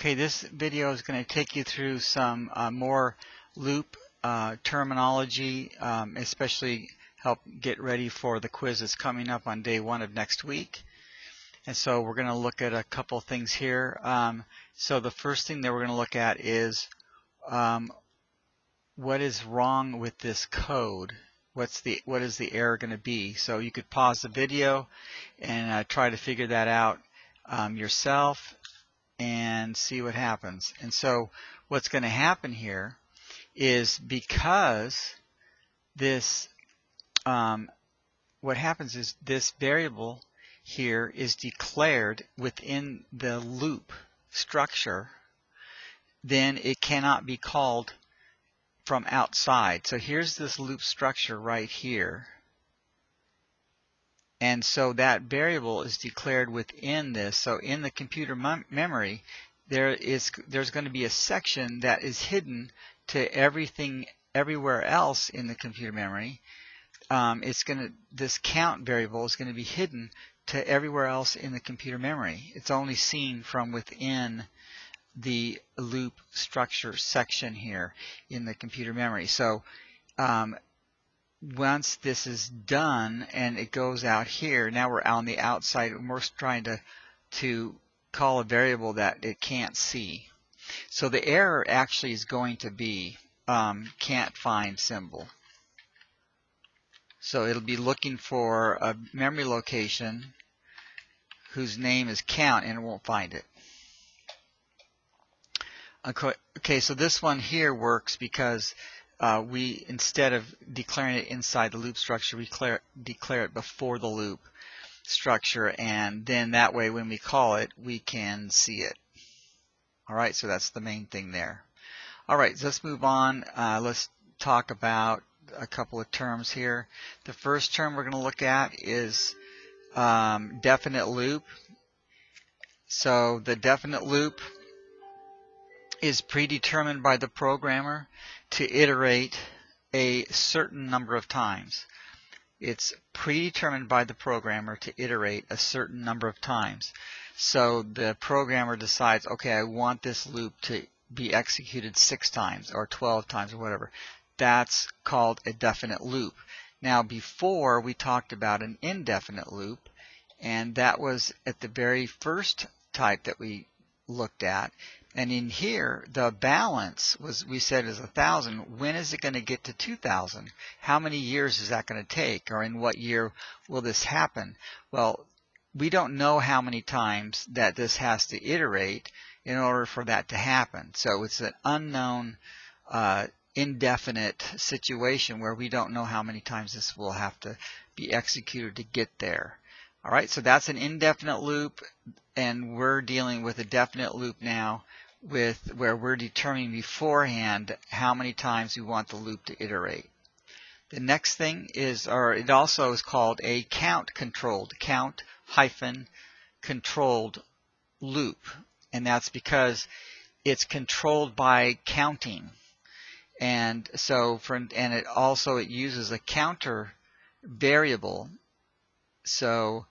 Okay, this video is going to take you through some more loop terminology, especially help get ready for the quiz that's coming up on day 1 of next week. And so we're going to look at a couple things here. So the first thing that we're going to look at is what is wrong with this code. What is the error going to be? So you could pause the video and try to figure that out yourself and see what happens. And so what's going to happen here is because this what happens is this variable here is declared within the loop structure, then it cannot be called from outside. So here's this loop structure right here. And so that variable is declared within this. So in the computer memory, there's going to be a section that is hidden to everything everywhere else in the computer memory. This count variable is going to be hidden to everywhere else in the computer memory. It's only seen from within the loop structure section here in the computer memory. So once this is done and it goes out here, now we're on the outside and we're trying to call a variable that it can't see. So the error actually is going to be can't find symbol. So it'll be looking for a memory location whose name is count and it won't find it. Okay, so this one here works because we, instead of declaring it inside the loop structure, we declare it before the loop structure, and then that way when we call it, we can see it. Alright, so that's the main thing there. Alright, so let's move on. Let's talk about a couple of terms here. The first term we're going to look at is definite loop. So the definite loop is predetermined by the programmer to iterate a certain number of times. It's predetermined by the programmer to iterate a certain number of times. So the programmer decides, okay, I want this loop to be executed 6 times or 12 times or whatever. That's called a definite loop. Now before we talked about an indefinite loop, and that was at the very first type that we looked at. And in here, the balance was, we said, is 1,000. When is it going to get to 2,000? How many years is that going to take? Or in what year will this happen? Well, we don't know how many times that this has to iterate in order for that to happen. So it's an unknown, indefinite situation where we don't know how many times this will have to be executed to get there. All right, so that's an indefinite loop, and we're dealing with a definite loop now, where we're determining beforehand how many times we want the loop to iterate. The next thing is, or it also is called a count-controlled, count-controlled loop, and that's because it's controlled by counting. And so, it uses a counter variable. So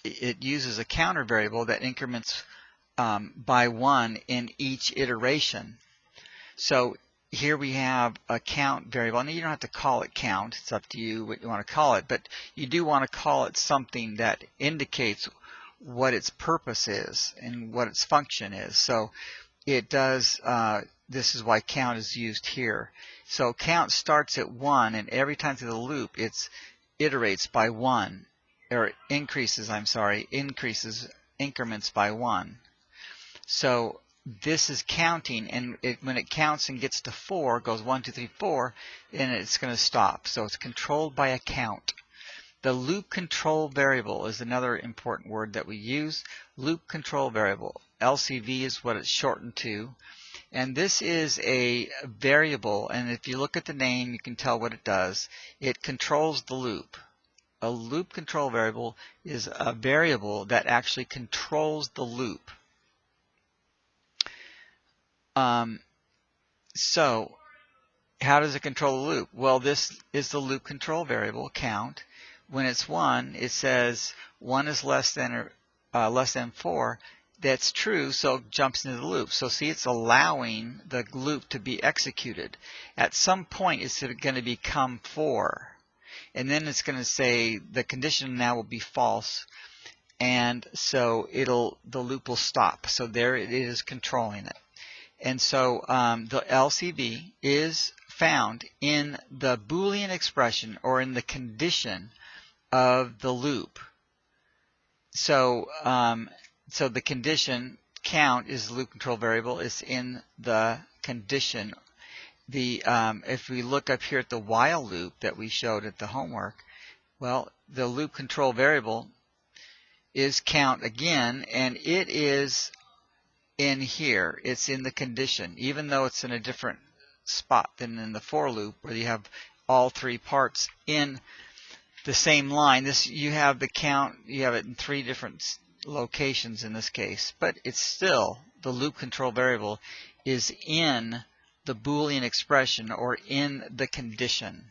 it uses a counter variable that increments by 1 in each iteration. So here we have a count variable. Now you don't have to call it count. It's up to you what you want to call it, but you do want to call it something that indicates what its purpose is and what its function is. So it does, this is why count is used here. So count starts at 1, and every time through the loop it iterates by 1, or increases increments by 1. So this is counting, and when it counts and gets to 4, goes 1, 2, 3, 4, and it's going to stop. So it's controlled by a count. The loop control variable is another important word that we use. Loop control variable. LCV is what it's shortened to. And this is a variable, and if you look at the name, you can tell what it does. It controls the loop. A loop control variable is a variable that actually controls the loop. So how does it control the loop? Well, this is the loop control variable, count. When it's 1, it says 1 is less than 4. that's true, so it jumps into the loop. So see, it's allowing the loop to be executed. At some point, it's going to become 4. And then it's going to say the condition now will be false. And so the loop will stop. So there it is controlling it. And so the LCB is found in the Boolean expression or in the condition of the loop. So so the condition count is the loop control variable. It's in the condition. If we look up here at the while loop that we showed at the homework, well, the loop control variable is count again, and it is in here. It's in the condition, even though it's in a different spot than in the for loop where you have all 3 parts in the same line. You have the count, you have it in 3 different locations in this case, but it's still the loop control variable is in the Boolean expression or in the condition.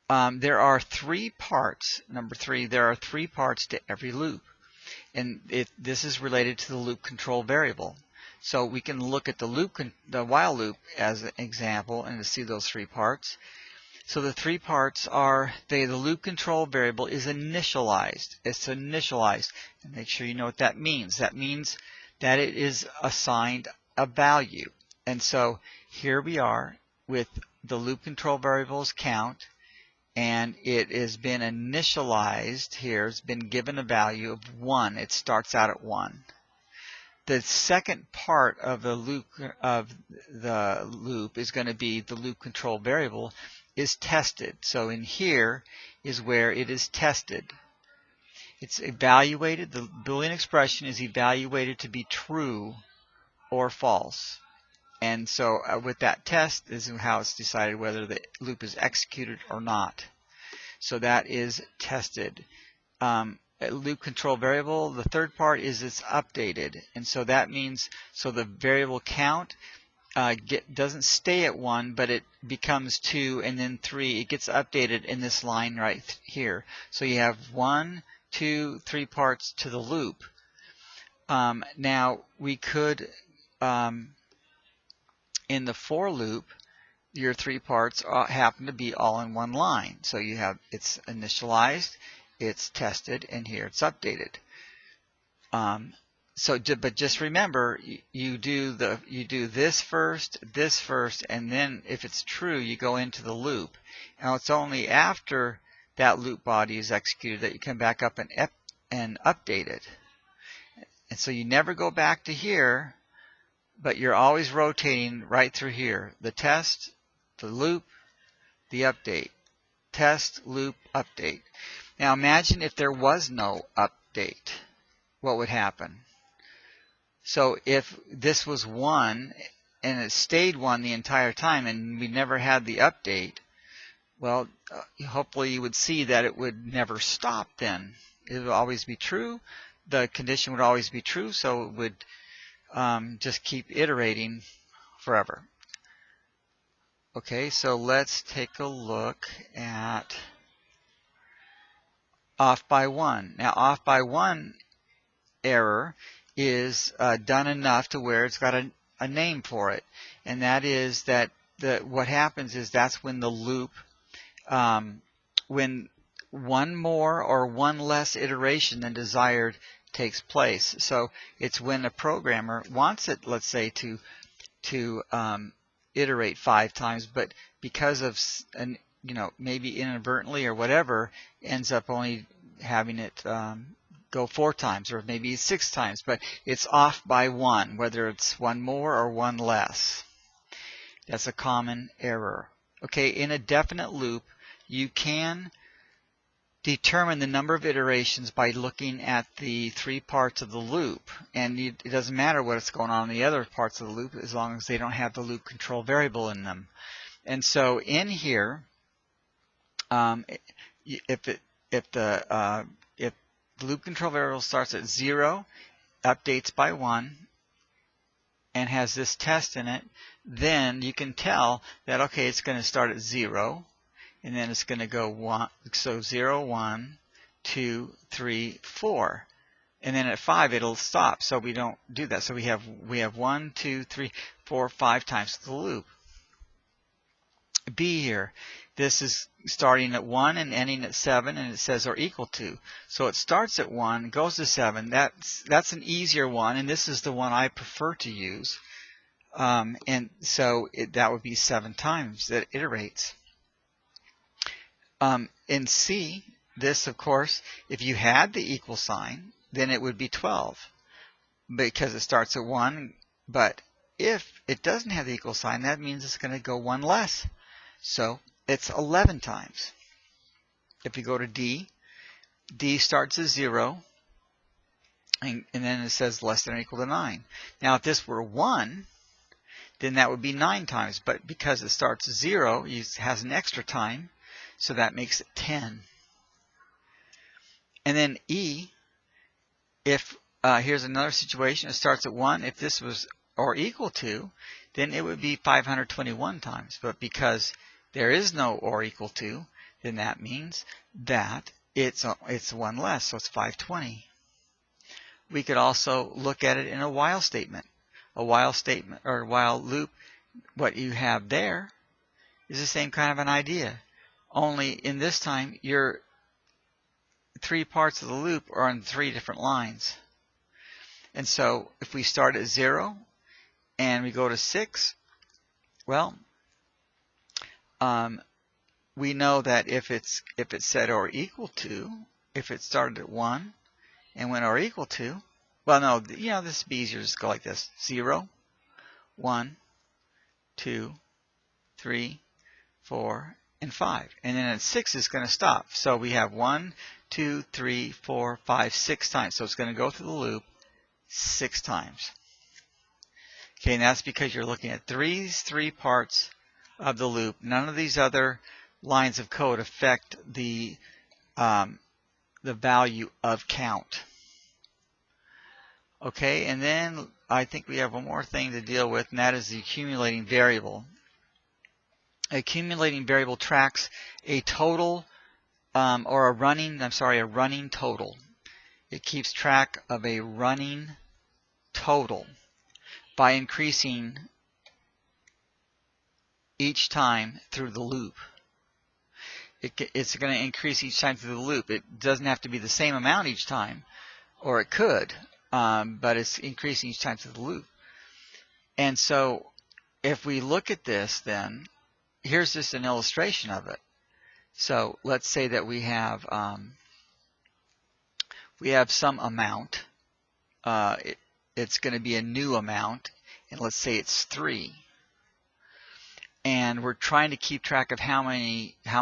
There are 3 parts. Number 3, there are 3 parts to every loop, and this is related to the loop control variable. So we can look at the while loop as an example and to see those 3 parts. So the 3 parts are the loop control variable is initialized. It's initialized. And make sure you know what that means. That means that it is assigned a value. And so here we are with the loop control variable's count, and it has been initialized here. It's been given a value of 1. It starts out at 1. The second part of the loop is going to be the loop control variable is tested. So in here is where it is tested. It's evaluated. The Boolean expression is evaluated to be true or false. And so with that test is how it's decided whether the loop is executed or not. So that is tested. Loop control variable, the third part is it's updated. And so that means, so the variable count doesn't stay at 1, but it becomes 2 and then 3. It gets updated in this line right here. So you have 1, 2, 3 parts to the loop. Now we could, in the for loop, your 3 parts happen to be all in one line. So you have it's initialized, it's tested, and here it's updated. But just remember, you do this first, and then if it's true, you go into the loop. Now it's only after that loop body is executed that you come back up and update it. And so you never go back to here, but you're always rotating right through here. The test, the loop, the update. Test, loop, update. Now imagine if there was no update. What would happen? So if this was 1 and it stayed 1 the entire time and we never had the update, well, hopefully you would see that it would never stop then. It would always be true. The condition would always be true, so it would just keep iterating forever. Okay, so let's take a look at off by 1. Now off by 1 error is done enough to where it's got a name for it, and that is that what happens is that's when the loop, when 1 more or 1 less iteration than desired takes place. So it's when a programmer wants it, let's say, to iterate 5 times, but because of maybe inadvertently or whatever, ends up only having it go 4 times or maybe 6 times, but it's off by 1, whether it's 1 more or 1 less. That's a common error. Okay, in a definite loop, you can determine the number of iterations by looking at the 3 parts of the loop, and it doesn't matter what's going on in the other parts of the loop as long as they don't have the loop control variable in them. And so in here, if the loop control variable starts at 0, updates by 1, and has this test in it, then you can tell that, okay, it's going to start at 0, and then it's going to go 1, so 0, 1, 2, 3, 4. and then at 5 it'll stop. So we don't do that. So we have 1, 2, 3, 4, 5 times the loop. B here, this is starting at 1 and ending at 7, and it says or equal to. So it starts at 1, goes to 7. That's an easier one, and this is the one I prefer to use. And so that would be 7 times that it iterates. In C, this, of course, if you had the equal sign, then it would be 12 because it starts at 1. But if it doesn't have the equal sign, that means it's going to go 1 less. So it's 11 times. If you go to D, D starts at 0, and then it says less than or equal to 9. Now, if this were 1, then that would be 9 times. But because it starts at 0, it has an extra time, so that makes it 10. And then E, if here's another situation, it starts at 1. If this was or equal to, then it would be 521 times. But because there is no or equal to, then that means that it's 1 less, so it's 520. We could also look at it in a while statement. A while statement or while loop, what you have there is the same kind of an idea. Only in this time, your 3 parts of the loop are on 3 different lines. And so if we start at 0 and we go to 6, well, we know that if it said or equal to, if it started at 1 and went or equal to, well, no, this would be easier to just go like this. 0, 1, 2, 3, 4, and 5. And then at 6 it's going to stop. So we have 1, 2, 3, 4, 5, 6 times. So it's going to go through the loop 6 times. Okay, and that's because you're looking at these 3 parts of the loop. None of these other lines of code affect the value of count. Okay, and then I think we have one more thing to deal with, and that is the accumulating variable. Accumulating variable tracks a total or a running total. It keeps track of a running total by increasing each time through the loop. It's going to increase each time through the loop. It doesn't have to be the same amount each time, or it could, but it's increasing each time through the loop. And so if we look at this, then here's just an illustration of it. So let's say that we have some amount. It's going to be a new amount, and let's say it's 3. And we're trying to keep track of how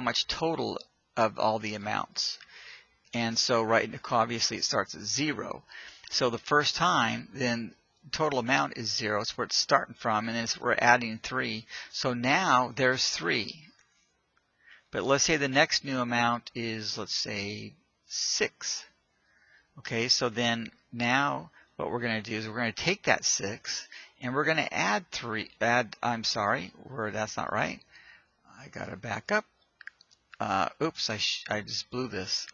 much total of all the amounts. And so obviously it starts at 0. So the first time, then total amount is 0. It's where it's starting from, and then we're adding 3. So now there's 3. But let's say the next new amount is, let's say, 6. Okay, so then now what we're going to do is we're going to take that 6 and we're going to add 3. I'm sorry, that's not right. I got to back up. Oops, I just blew this.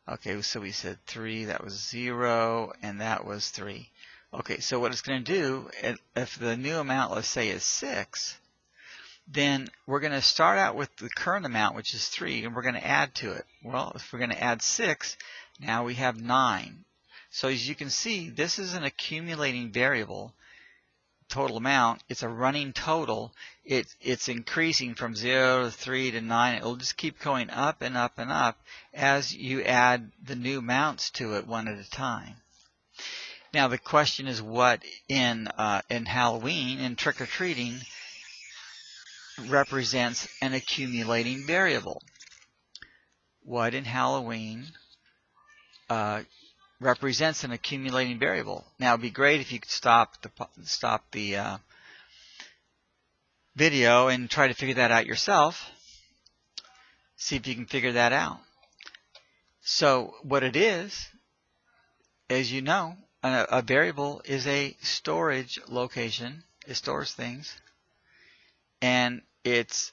Okay, so we said 3, that was 0, and that was 3. Okay, so what it's going to do, if the new amount, let's say, is 6, then we're going to start out with the current amount, which is 3, and we're going to add to it. Well, if we're going to add 6, now we have 9. So as you can see, this is an accumulating variable, total amount. It's a running total. It's increasing from 0 to 3 to 9. It'll just keep going up and up and up as you add the new amounts to it one at a time. Now the question is, what in Halloween, in trick-or-treating, represents an accumulating variable? What in Halloween represents an accumulating variable? Now it'd be great if you could stop the video and try to figure that out yourself. See if you can figure that out. So what it is, as you know, a variable is a storage location. It stores things, and it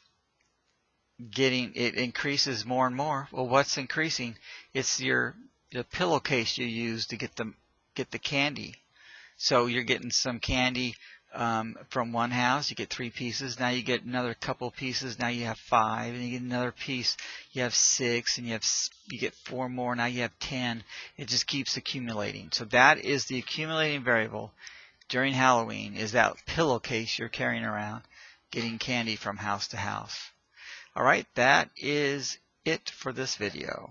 increases more and more. Well, what's increasing? It's your the pillowcase you use to get the candy. So you're getting some candy from one house, you get 3 pieces. Now you get another couple pieces. Now you have 5, and you get another piece. You have 6, and you get 4 more. Now you have 10. It just keeps accumulating. So that is the accumulating variable during Halloween, is that pillowcase you're carrying around, getting candy from house to house. All right, that is it for this video.